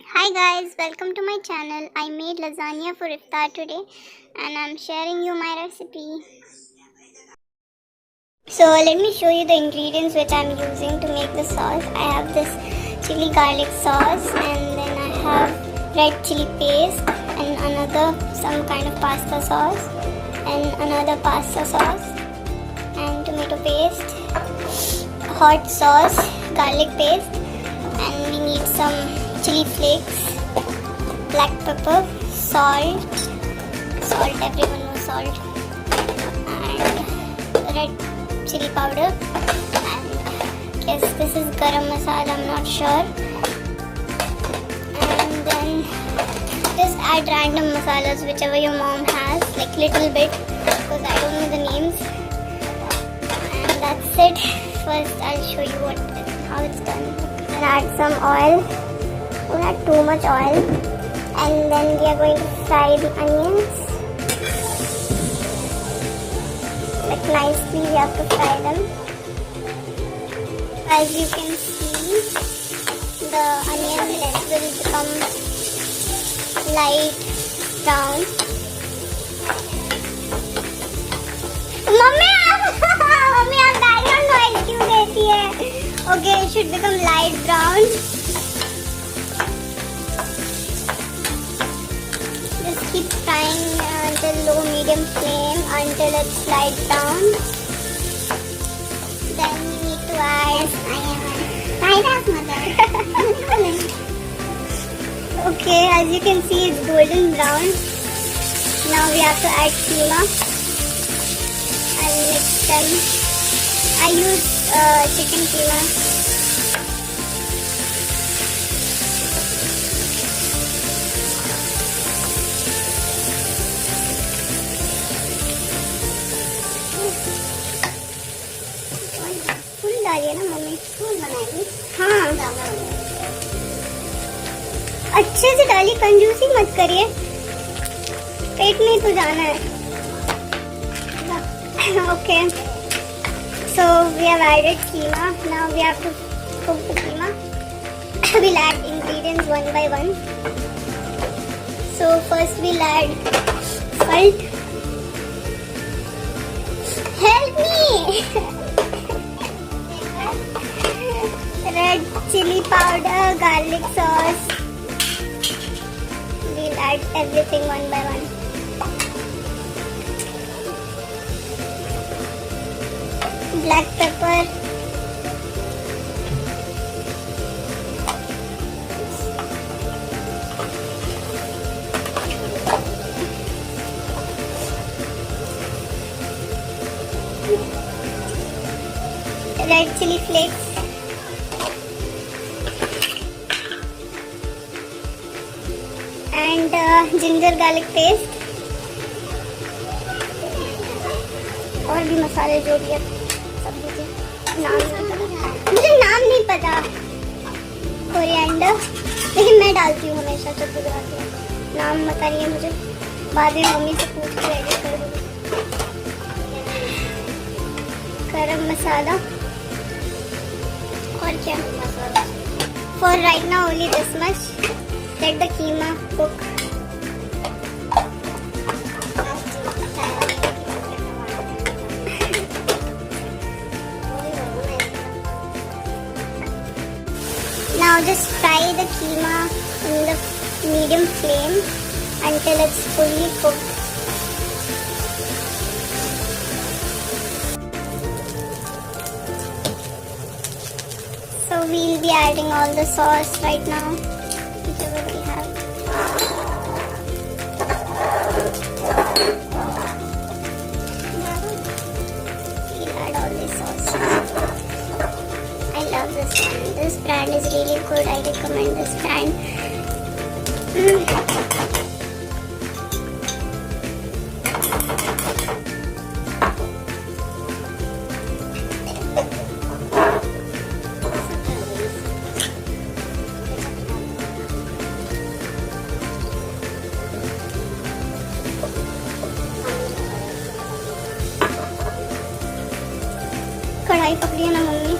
Hi guys, welcome to my channel. I made lasagna for iftar today and I'm sharing you my recipe. So let me show you the ingredients which I'm using to make the sauce. I have this chili garlic sauce and then I have red chili paste and another some kind of pasta sauce and another pasta sauce and tomato paste, hot sauce, garlic paste, and we need some chili flakes, black pepper, salt, everyone knows salt, and red chili powder, and yes, this is garam masala, I'm not sure. And then just add random masalas, whichever your mom has, like little bit, because I don't know the names. And that's it. First I'll show you how it's done. And add some oil. Don't add too much oil. And then we are going to fry the onions. Like nicely we have to fry them. As you can see, the onions will become light brown. Mummy, mummy, आप background noise क्यों देती है? Okay, it should become light brown. Just keep frying until low medium flame until it's light brown. Then we need to add Tahera's mother. Okay, as you can see, it's golden brown. Now we have to add keema and mix them. I use chicken keema. फूल डालिए ना mummy, फूल बनाएगी। हाँ, अच्छे से डालिए, कंजूसी मत करिए, पेट में तो जाना है। Okay, so we have added keema. Now we have to cook the keema. We'll add ingredients one by one. So first we'll add salt. Help me! Red chili powder, garlic sauce. We'll add everything one by one. Black pepper, red chili flakes, and ginger garlic paste, और भी मसाले जो भी है सब दीजिए। मुझे नाम नहीं पता। कोरिएंडर, लेकिन मैं डालती हूँ हमेशा जब भी बनाती हूँ। नाम पता नहीं है मुझे, बाद में मम्मी से पूछ के एडिट कर दूँगी। गरम मसाला और क्या? For right now only this much. Let the keema cook. Now just fry the keema in the medium flame until it's fully cooked. So we'll be adding all the sauce right now, whichever we have. We'll add all this sauce. I love this one. This brand is really good. I recommend this brand. कढ़ाई पकड़ी ना mummy.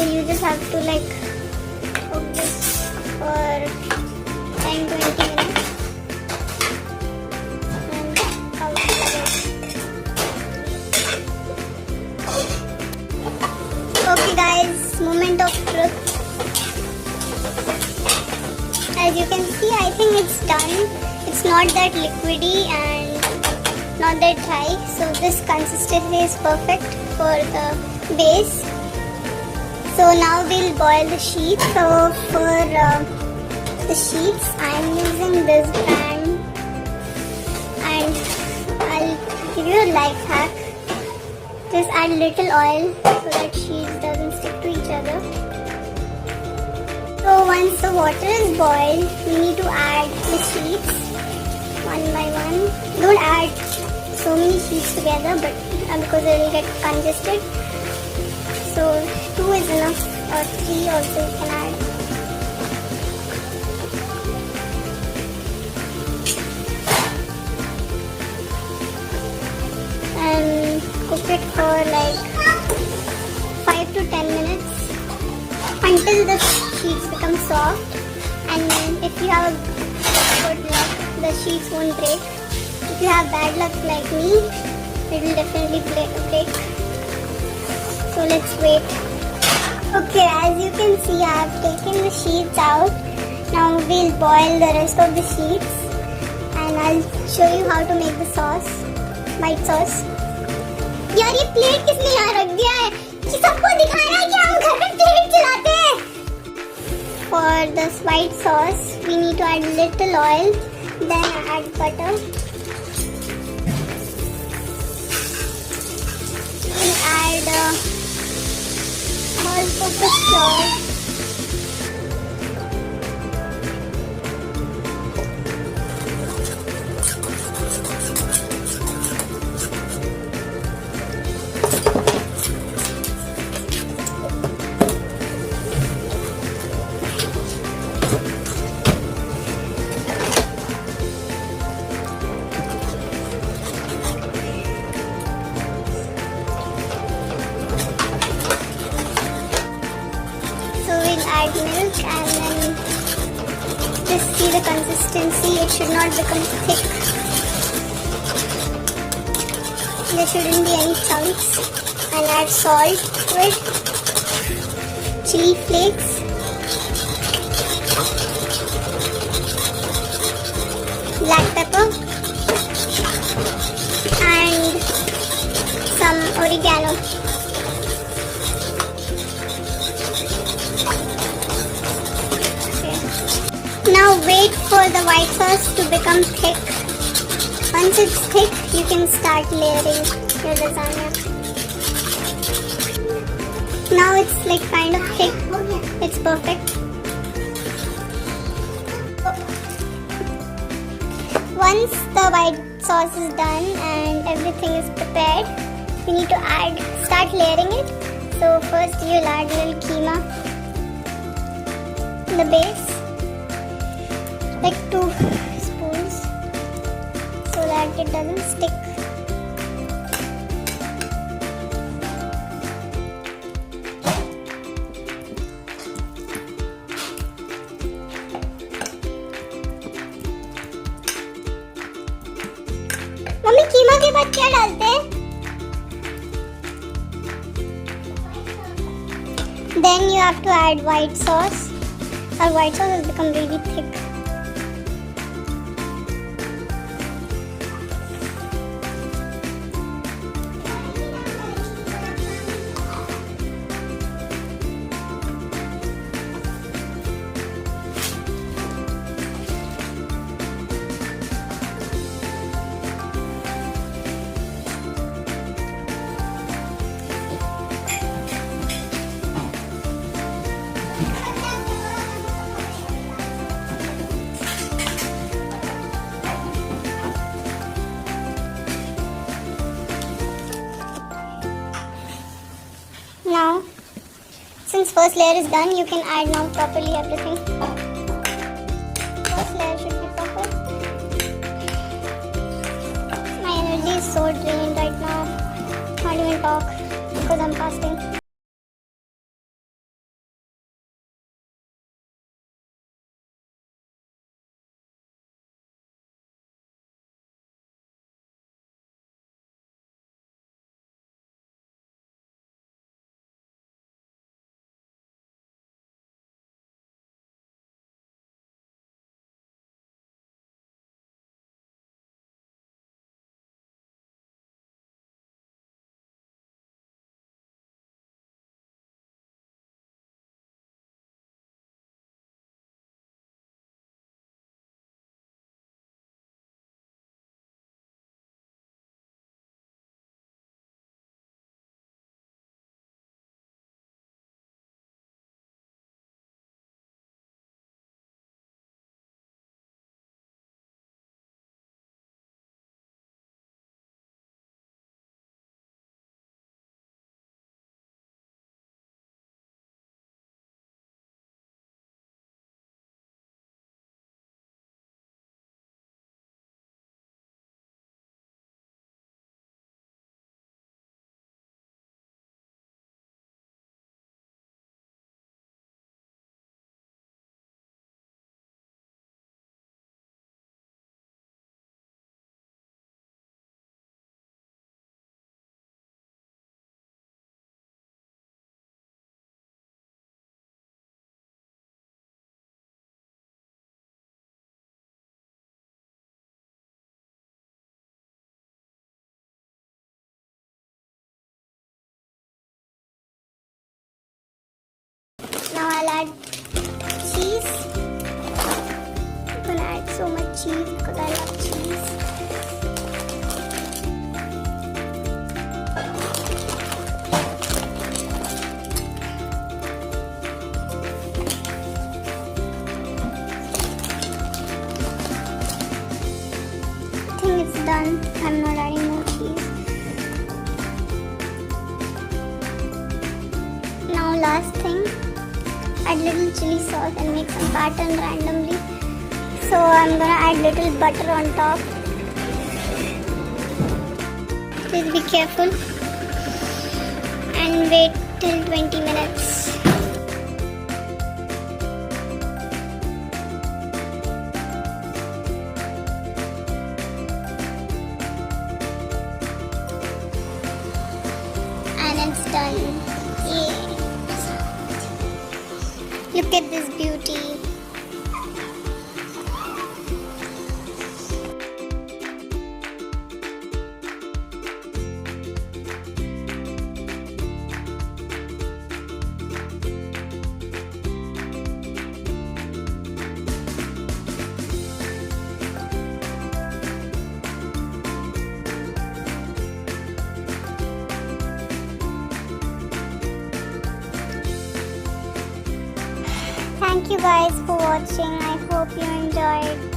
you just have to like cook this for 10-20 minutes and cover it. Okay guys, moment of truth. As you can see, I think it's done. It's not that liquidy and not that dry, so this consistency is perfect for the base. So now we'll boil the sheets. So for the sheets, I'm using this brand, and I'll give you a life hack. Just add little oil so that sheets doesn't stick to each other. So once the water is boiled, we need to add the sheets one by one. Don't add so many sheets together, but because it will get congested. So 2 is enough, or 3 also you can add. And cook it for like 5 to 10 minutes until the sheets become soft. And if you have good luck, the sheets won't break. If you have bad luck like me, it will definitely break. So let's wait. Okay, as you can see, I have taken the sheets out. Now we'll boil the rest of the sheets, and I'll show you how to make the sauce, white sauce. यार ये plate किसने यहाँ रख दिया है कि सबको दिखाना है कि हम घर में प्लेट चलाते हैं. For this white sauce, we need to add little oil, then add butter. We add all-purpose flour. Add milk, and then just see the consistency. It should not become thick. There shouldn't be any chunks. And add salt to it, chili flakes, black pepper, and some oregano. Now wait for the white sauce to become thick. Once it's thick, you can start layering your lasagna. Now it's like kind of thick. It's perfect. Once the white sauce is done and everything is prepared, you need to start layering it. So first you'll add little keema in the base. Like 2 spoons so that it doesn't stick. Mummy keema के बाद क्या डालते हैं? Then you have to add white sauce. Our white sauce has become really thick. Now, since first layer is done, you can add now properly everything. First layer should be proper. My energy is so drained right now. Can't even talk because I'm fasting. done. I'm not adding more cheese. Now last thing, add little chili sauce and make some pattern randomly. So I'm gonna add little butter on top. Please be careful and wait till 20 minutes. And it's done. Yeah. Look at this beauty. Thank you guys for watching. I hope you enjoyed.